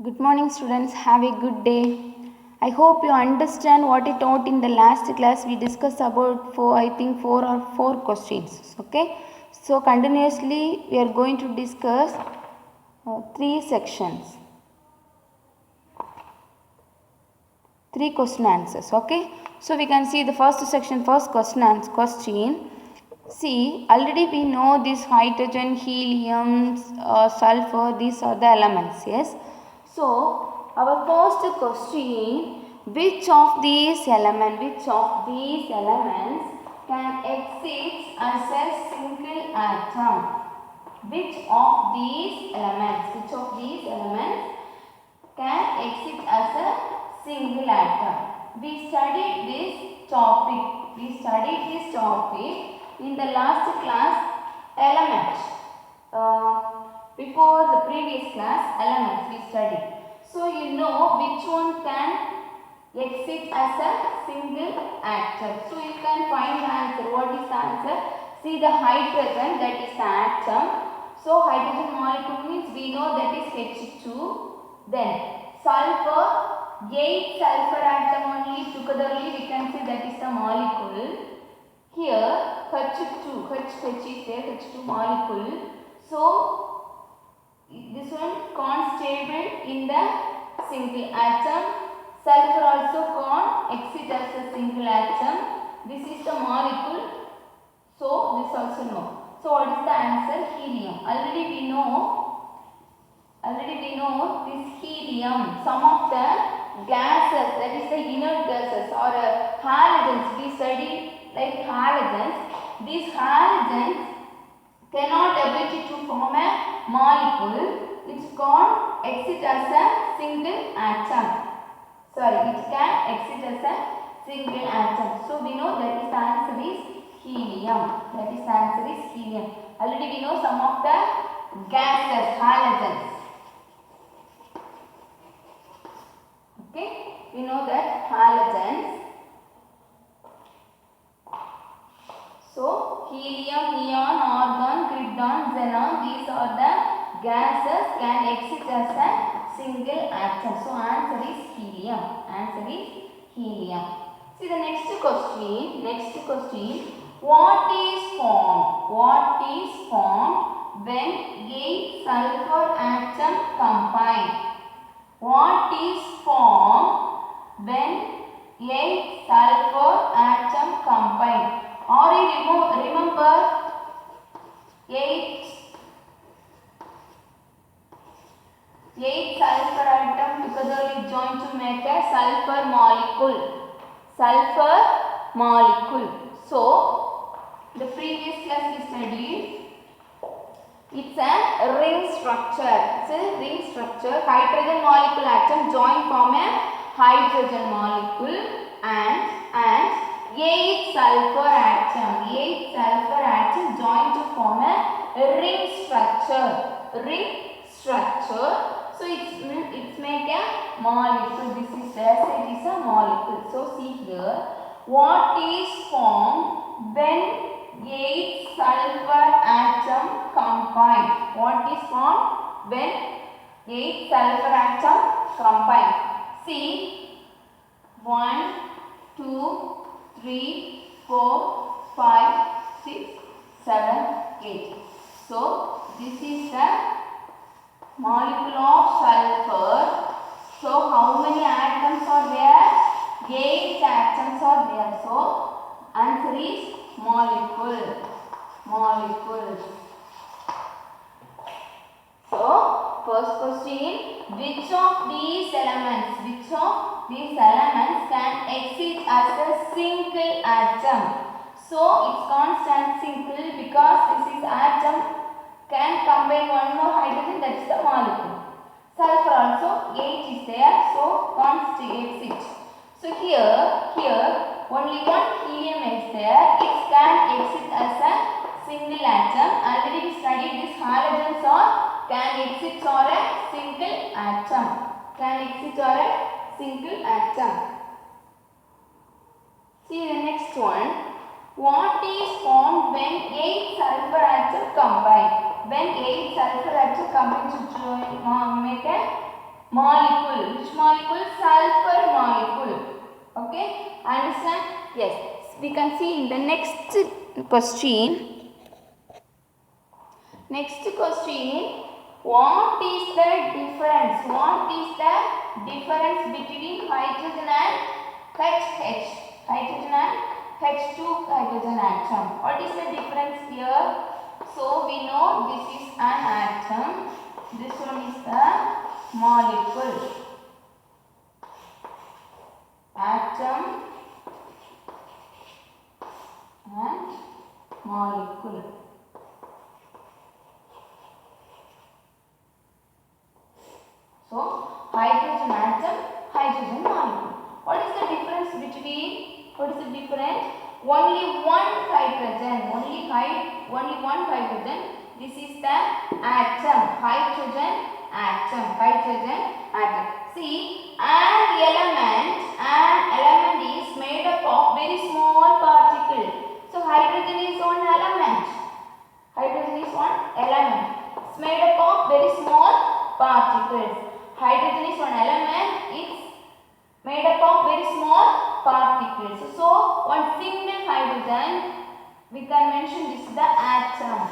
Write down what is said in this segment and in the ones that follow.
Good morning students, have a good day. I hope you understand what I taught in the last class. We discussed about four questions. Okay. So continuously we are going to discuss three sections. Three question answers. Okay. So we can see the first section, first question. See, already we know this hydrogen, helium, sulfur, these are the elements. Yes. So, our first question, which of these elements can exist as a single atom? Which of these elements can exist as a single atom? We studied this topic in the last class, element. Before the previous class, elements we studied. So you know which one can exist as a single atom. So you can find the answer. What is the answer? See the hydrogen, that is the atom. So hydrogen molecule means we know that is H2. Then sulfur, 8 sulfur atom only togetherly we can see that is the molecule. Here H2, H is there, H2 molecule. So this one can't stable in the single atom. Sulfur also can't exist as a single atom. This is the molecule. So this also no. So what is the answer? Helium. Already we know this helium. Some of the gases, that is the inert gases or halogens. We study like halogens. These halogens cannot ability to form a molecule which can't exist as a single atom. It can exist as a single atom. So we know that is the answer is helium. Already we know some of the gases, halogens. Okay, we know that halogens. So helium, neon, argon, krypton, xenon, these are the gases can exist as a single atom. So answer is helium. See the next question. What is formed when 8 sulfur atom combine? What is formed when 8 sulfur atom combine? Or you remember 8 sulfur atom together join to make a sulfur molecule. So the previous class we studied, it's a ring structure. Hydrogen molecule atom join form a hydrogen molecule and 8 sulfur atom join to form a ring structure. So it's make a molecule. This is it is a molecule. So see here, what is formed when 8 sulfur atom combine? What is formed when 8 sulfur atom combine? See, 1, 2, 3, 4, 5, 6, 7, 8. So this is the molecule of sulfur. So how many atoms are there? 8 atoms are there. So answer is molecule. So first question, which of these elements can exist as a single atom? So it's constant single because this is atom can combine one more hydrogen, that is the molecule. Sulfur also 8 is there, so can't exist. So here only one helium is there. It can exist as a single atom. Already we studied this halogens can exist or a single atom. See the next one. What is formed when 8 sulfur atom combine? When 8 sulfur atom combine to make a molecule. Which molecule? Sulfur molecule. Okay, understand? Yes. We can see in the next question. Next question. What is the difference? What is the difference between hydrogen and HH? Hydrogen and H2 hydrogen atom. What is the difference here? So we know this is an atom. This one is the molecule. Atom and molecule. So hydrogen atom, hydrogen molecule. What is the difference between? What is the difference? Only one hydrogen. Only one hydrogen. This is the atom. Hydrogen atom. Hydrogen atom. See, an element is made up of very small particles. So hydrogen is one element. Hydrogen is one element. It's made up of very small particles. Hydrogen is one element. It's made up of very small particles. So one single hydrogen, we can mention this is the atom.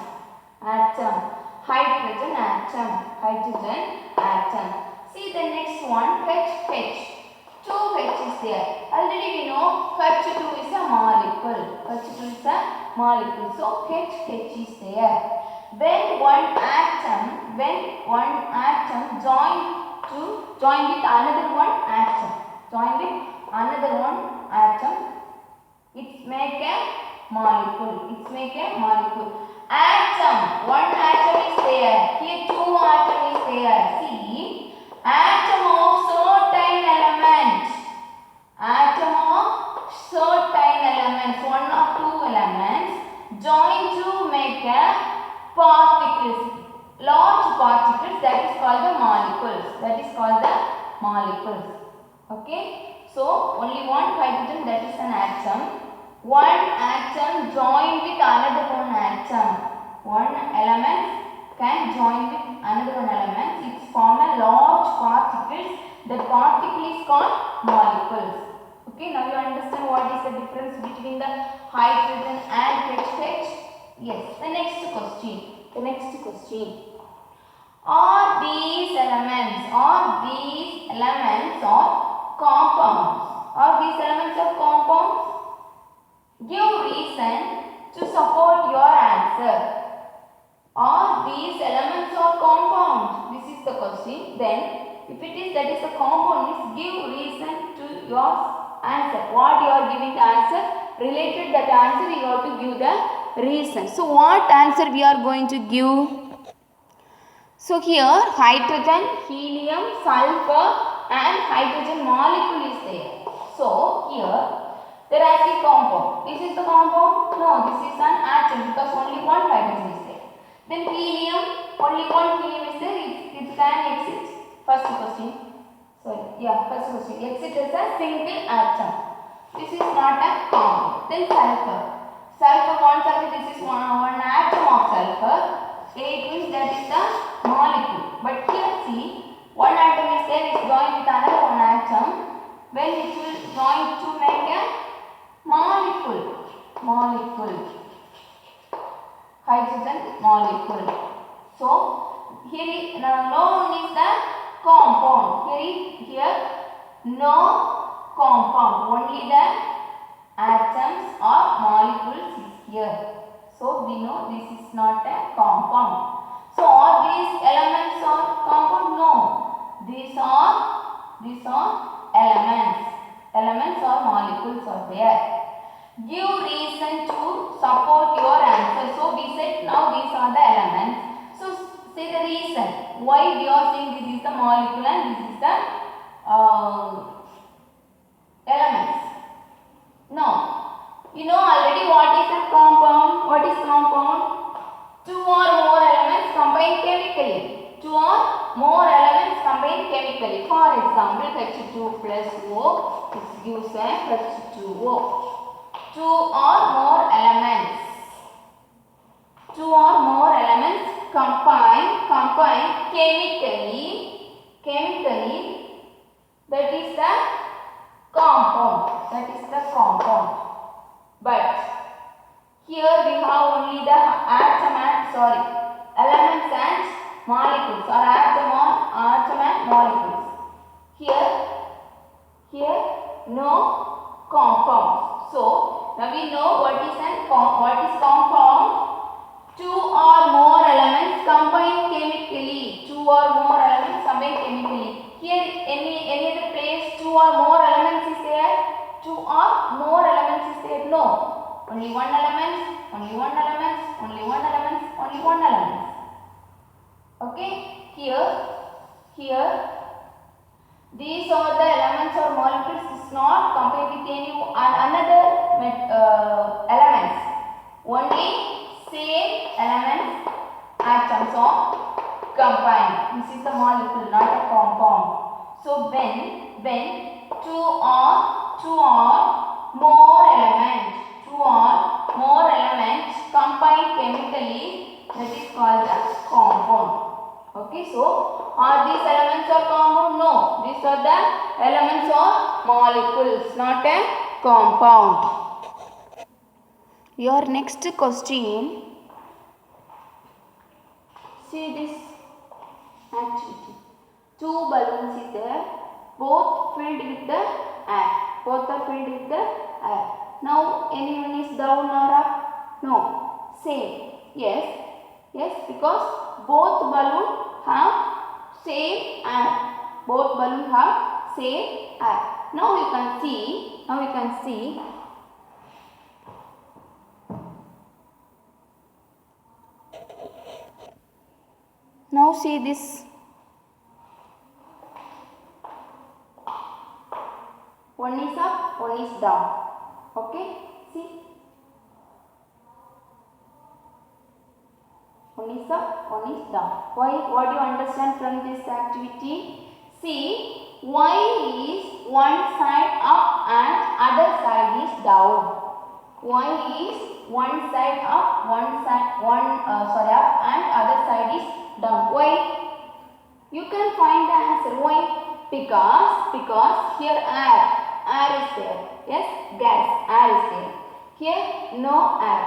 Atom. Hydrogen atom. Hydrogen atom. See the next one, HH. 2H is there. Already we know H2 is a molecule. H2 is a molecule. So HH is there. When one atom join with another one atom, it make a molecule. Atom, one atom is there. Here two atom is there. See, atom of certain element. Atom of certain elements, one or two elements join to make a particles, large particles, that is called the molecules. Okay, so only one hydrogen, that is an atom. One atom join with another one atom. One element can join with another one element. It form a large particles. The particle is called molecules. Okay, now you understand what is the difference between the hydrogen and HH. Yes, the next question. Are these elements compounds? Give reason to support your answer. Are these elements or compounds? This is the question. Then, if it is that is a compound, give reason to your answer. What you are giving the answer, related that answer, you have to give the reason. So, what answer we are going to give? So, here hydrogen, helium, sulfur and hydrogen molecule is there. So, here there is a compound. This is the compound? No, this is an atom because only one hydrogen is there. Then helium, only one helium is there. It can exit. First question. Exit is a single atom. This is not a compound. Then sulfur. This is one atom of sulfur. It means that is the molecule. But here see, one atom is there, is joined with another one atom. When it will join to make a molecule. Hydrogen molecule. So here no one is the compound. Here no compound. Only the atoms or molecules is here. So we know this is not a compound. So are these elements or compound? No. These are elements. Elements or molecules are there. Give reason to support your answer. So we said now these are the elements. So say the reason why we are saying this is the molecule and this is the elements. No. You know already what is a compound? What is compound? Two or more elements combined chemically. For example, H2 plus O, it gives a H2O. Two or more elements combine chemically compound. That is the compound. But here we have only the elements and molecules, or atom and molecules. Here no compound. So now we know what is compound. Two or more elements combined chemically. Two or more elements combined chemically. Here any other place two or more elements is there? Two or more elements is there? No. Only one element, only one element, only one element, only one element. Okay? Here these are the elements or molecules. Is not combined with any another elements. Only same elements, atoms are combined. This is the molecule, not a compound. So when two or more elements combined chemically, that is called a compound. Okay, so are these elements or compound? No, these are the elements or molecules, not a compound. Your next question, see this activity. Two balloons is there, both filled with the air. Both are filled with the air. Now anyone is down or up? No, same. Yes, because both balloons have same air. Both balloons have same air. Now you can see. Now see this. One is up, one is down. Okay? See. One is up, one is down. Why? What do you understand from this activity? See, why is one side up and other side is down? Why is one side up, up and other side is down? Why? You can find the answer. Why? Because here air is there. Yes, gas, air is there. Here no air.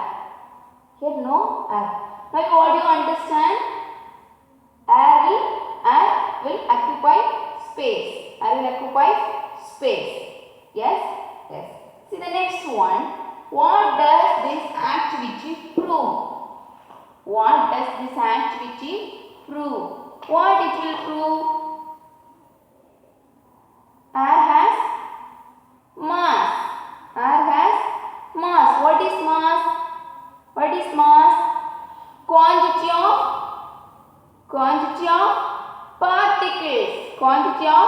Now what do you understand? Air will occupy space. Yes. See the next one. What does this activity prove? What it will prove? Air has mass. What is mass? Quantity of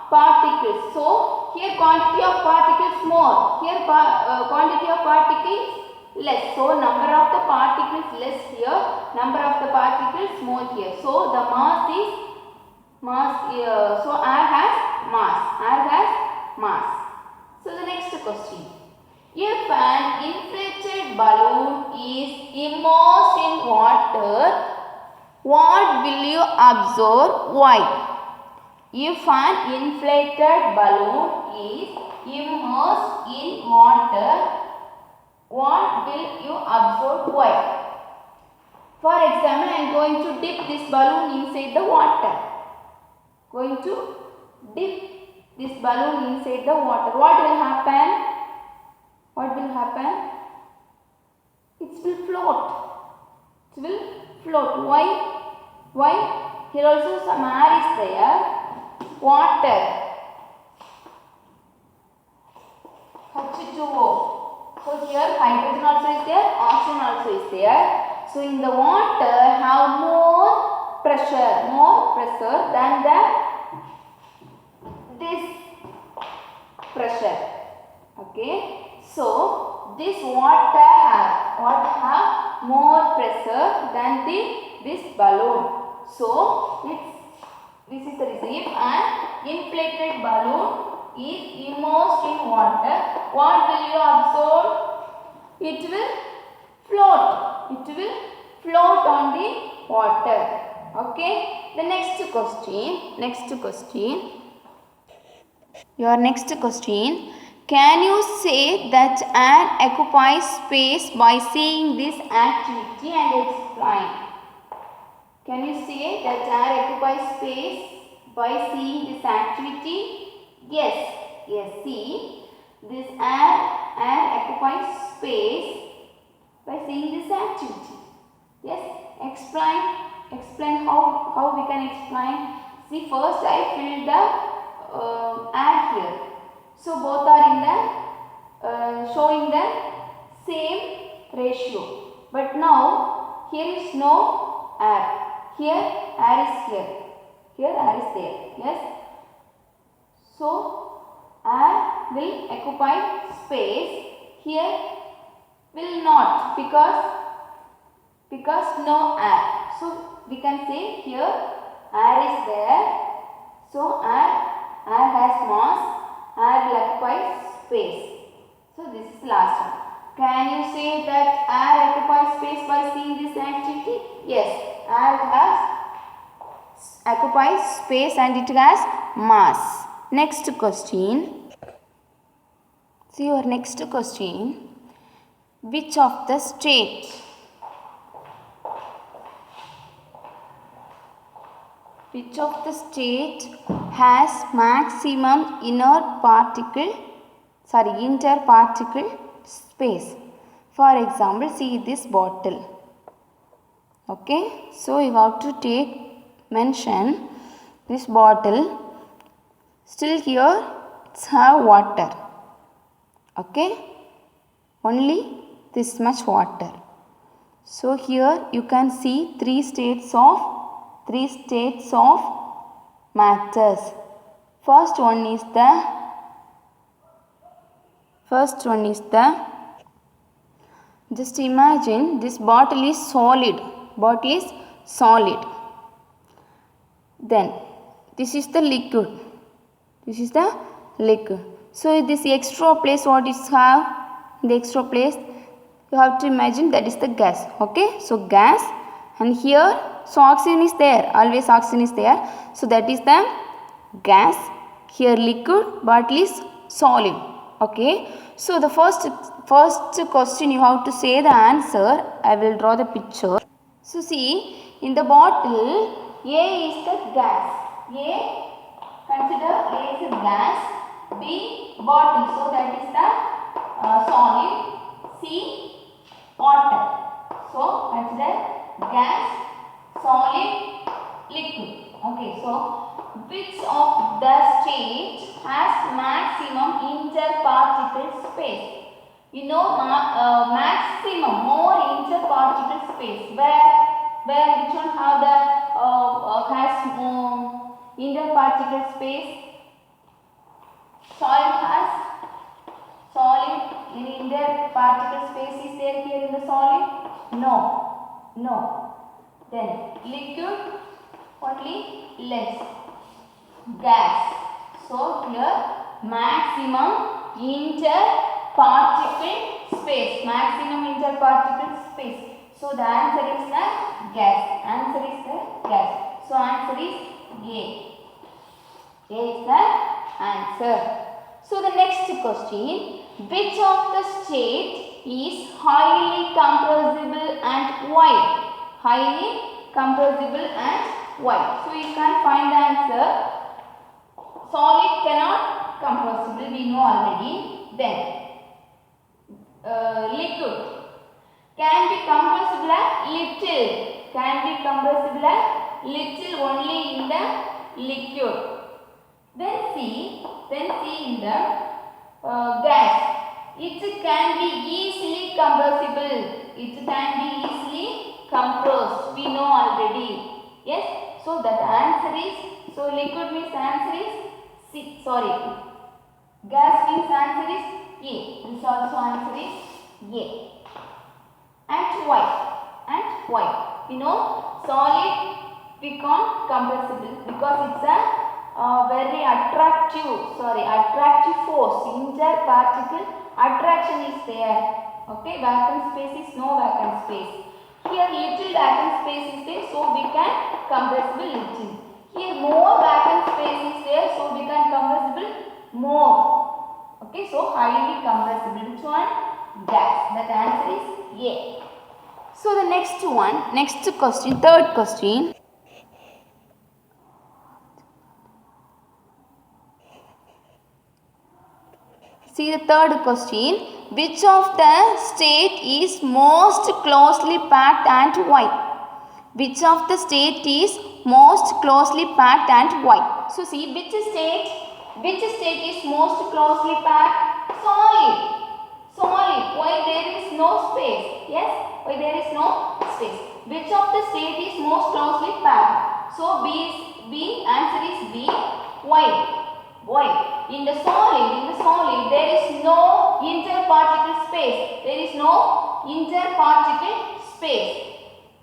particles. So here quantity of particles more. Here quantity of particles less. So number of the particles less here. Number of the particles more here. So the mass here. So air has mass. So the next question. If an inflated balloon is immersed in water, what will you observe? Why? If an inflated balloon is immersed in water, what will you observe? Why? For example, I am going to dip this balloon inside the water. What will happen? It will float. Why? Here also some air is there. Water. H2O. So here hydrogen also is there, oxygen also is there. So in the water have more pressure than this pressure. Okay. So this water have more pressure than this balloon. So this is the reason. If an inflated balloon is immersed in water, what will you observe? It will float on the water. Okay. The next question. Your next question. Can you say that air occupies space by seeing this activity and explain? Can you say that air occupies space by seeing this activity? Yes. Yes. See, this air occupies space by seeing this activity. Yes. Explain how we can explain. See, first I filled the air here. So both are in the showing the same ratio. But now here is no air. Here air is here. Here air is there. Yes. So air will occupy space. Here will not because no air. So we can say here air is there. So air has mass. Air will occupy space. So this is last one. Can you say that air occupies space by seeing this activity? Yes. Air occupies space and it has mass. Next question. See your next question. Which of the state? Which of the state has maximum interparticle space? For example, see this bottle. Okay, so you have to mention this bottle. Still here it's have water. Okay, only this much water. So here you can see three states of matters. First one is the just imagine this bottle is solid. Then this is the liquid. So this extra place what is have? The extra place you have to imagine that is the gas. Okay, so gas, and here so oxygen is there. Always oxygen is there. So that is the gas. Here liquid, bottle is solid. Okay. So the first question you have to say the answer. I will draw the picture. So see, in the bottle, A is the gas. Consider A is a gas. B bottle. So that is the solid. C water. So consider gas, solid, liquid. Okay. So which of the state has maximum interparticle space? You know, maximum, more interparticle space. Where which one have the has interparticle space? Solid interparticle space is there here in the solid? No. Then liquid only less. Gas. So here maximum interparticle space. So the answer is the gas. So answer is A. A is the answer. So the next question. Which of the state is highly compressible and why? So you can find the answer. Solid cannot compressible, we know already. Then liquid can be compressible a little only in the liquid. Then see in the gas. It can be easily compressible. It can be easily compressed. We know already. Yes. So that answer is. So liquid means answer is C. Gas means answer is A. This also answer is A. And why? You know, solid we can't compressible because it's a very attractive force. Interparticle attraction is there. Okay, vacant space is no vacant space. Here little vacant space is there, so we can compressible little. Here more vacant space is there, so we can compressible more. Okay, so highly compressible. Which one? Gas. That answer is A. So the next one, next question, third question. See the third question. Which of the state is most closely packed and why? Which of the state is most closely packed and why? So see which state is most closely packed? Solid. Solid. Why there is no space? Yes. Why there is no space? Which of the state is most closely packed? So B. Answer is B. Why? Why? In the solid, there is no interparticle space. There is no interparticle space.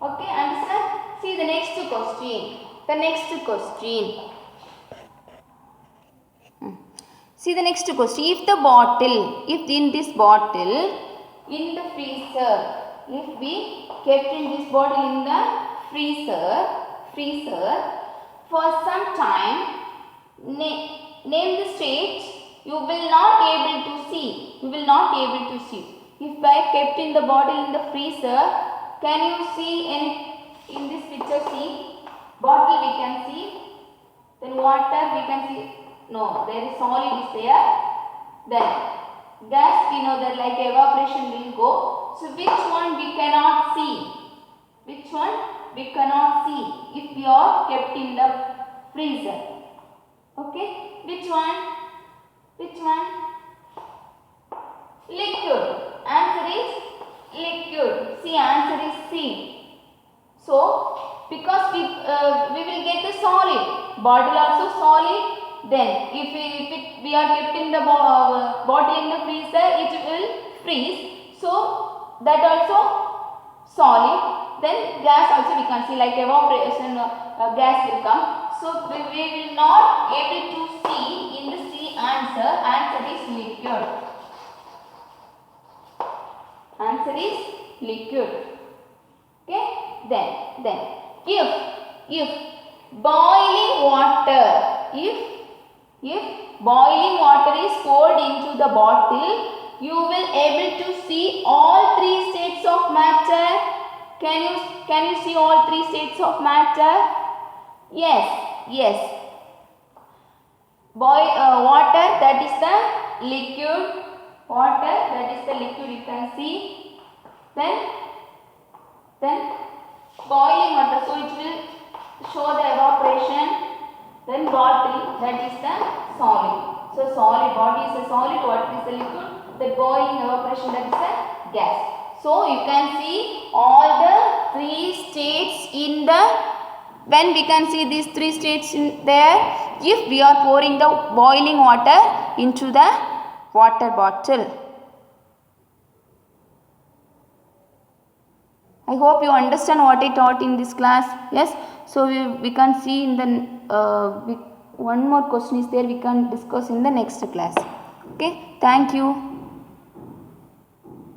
Okay, understand? See the next question. The next question. See the next question. If in this bottle, in the freezer, if we kept in this bottle in the freezer for some time, name the states you will not able to see. You will not able to see. If I kept in the bottle in the freezer, can you see any in this picture? See, bottle we can see. Then water we can see. No, there is solid is there. Then gas we know that like evaporation will go. So which one we cannot see? Which one we cannot see if we are kept in the freezer? Okay. Which one? Which one? Liquid. Answer is liquid. See, answer is C. So, because we will get the solid. Bottle also solid. Then, if we are kept in the bottle in the freezer, it will freeze. So, that also solid. Then, gas also we can see like evaporation gas will come. So, we will not able to see in the C answer. Answer is liquid. Answer is liquid. Okay. Then if boiling water, if boiling water is poured into the bottle, you will able to see all three states of matter. Can you see all three states of matter? Yes. Water, that is the liquid. Water, that is the liquid, you can see. Then boiling water, so it will show the evaporation. Then bottle, that is the solid. So solid, body is a solid, water is a liquid. The boiling evaporation, that is a gas. So you can see all the three states in the. When we can see these three states in there, if we are pouring the boiling water into the water bottle. I hope you understand what I taught in this class. Yes. So we can see in the one more question is there. We can discuss in the next class. Okay. Thank you.